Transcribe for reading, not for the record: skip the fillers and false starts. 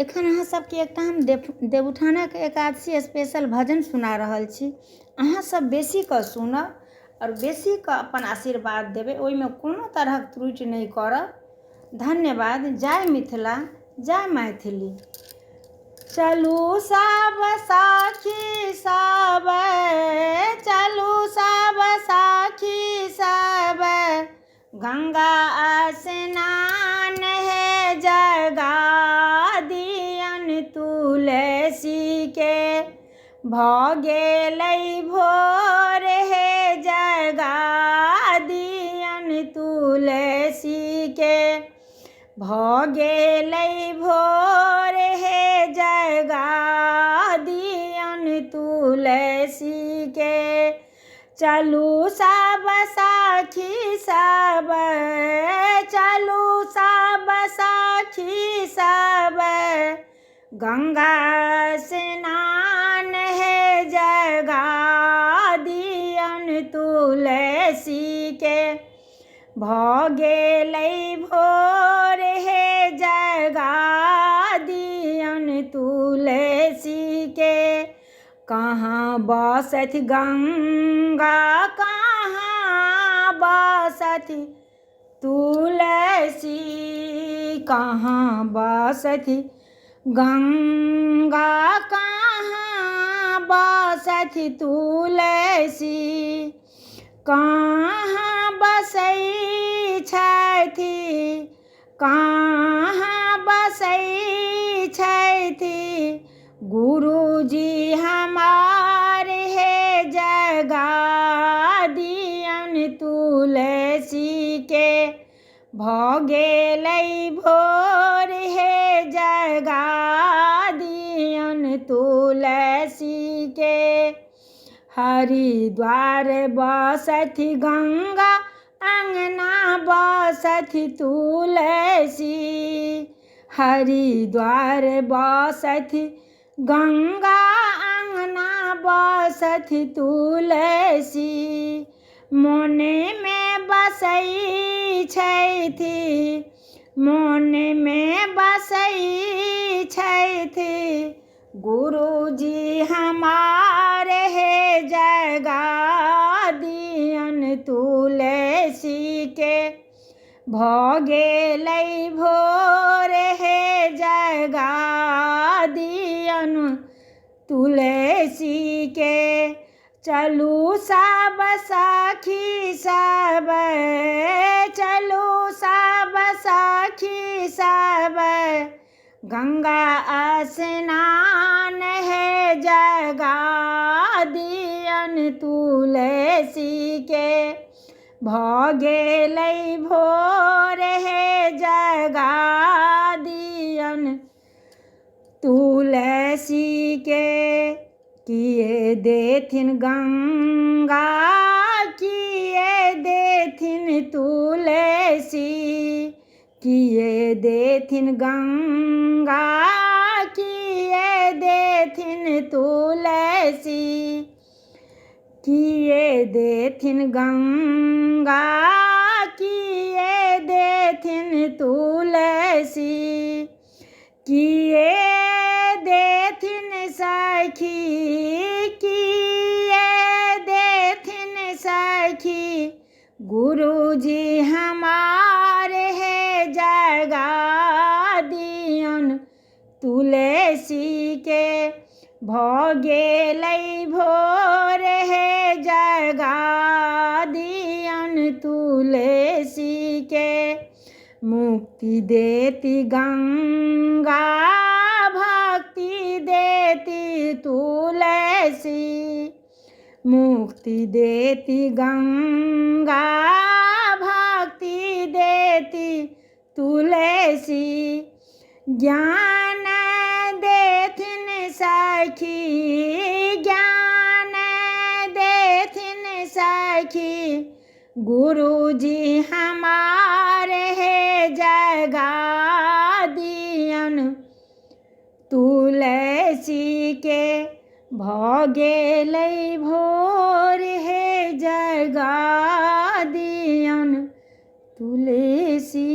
एखन अहाँ सबके एकटा हम देवउठानक एकादशी स्पेशल भजन सुना रहल छी। अहाँ सब बेसी कऽ सुनब और बेसी कऽ अपन आशीर्वाद देबै, ओहिमे कोनो तरहक त्रुटि नहीं करब। धन्यवाद। जय मिथिला, जय मैथिली। चलू सब साखी सब, चलू सब साखी सब, गंगा स्नान है जगा दियन तुलसी के। भऽ गेलै भोर है जगा दियन तुलसी के। भऽ गेलै भोर है जगा दियन तुलसी के। चलू सब साखी सब, चलू सब साखी सब, गंगा स्नान है जगा दियन तुलसी के। भऽ गेलै भोर है जगा दियन तुलसी के। कहाँ बसत गंगा, कहाँ बसत तुलसी, कहाँ बसत गंगा, कहाँ बसत तुलसी। कहाँ बसै छथि, कहाँ बसै छथि गुरुजी हमार है जगा दियन तुलसी के। भऽ गेलै भोर है जगा दियन तुलसी के। हरिद्वार बसत गंगा, अंगना बसत तुलसी। हरिद्वार बसत गंगा, अंगना बसत तुलसी। मोने में बसै छथि, मोने में बसै छथि गुरुजी हमार है जगा दियन तुलसी के। भऽ गेलै भोर है जगा दियन तुलसी के। चलू सब साखी सब, चलू सब साखी सब, गंगा स्नान है जगा दियन तुलसी के। भऽ गेलै भोर है जगा दियन तुलसी के। किए देथिन गंगा, किए देथिन तुलसी, किए देथिन गंगा, किए देथिन तुलसी। किए देथिन गंगा, किए देथिन तुलसी। किए देथिन सखी, किए देथिन सखी गुरुजी हमार है जगा दियन तुलसी के। भऽ गेलै भोर है जगा दियन तुलसी के। मुक्ति देती गंगा, भक्ति देती तुलसी। मुक्ति देती गंगा, भक्ति देती तुलसी। ज्ञान देथिन सखी, ज्ञान देथिन सखी गुरुजी हमार है जगा दियन तुलसी के। भऽ गेलै भोर है जगा दियन तुलसी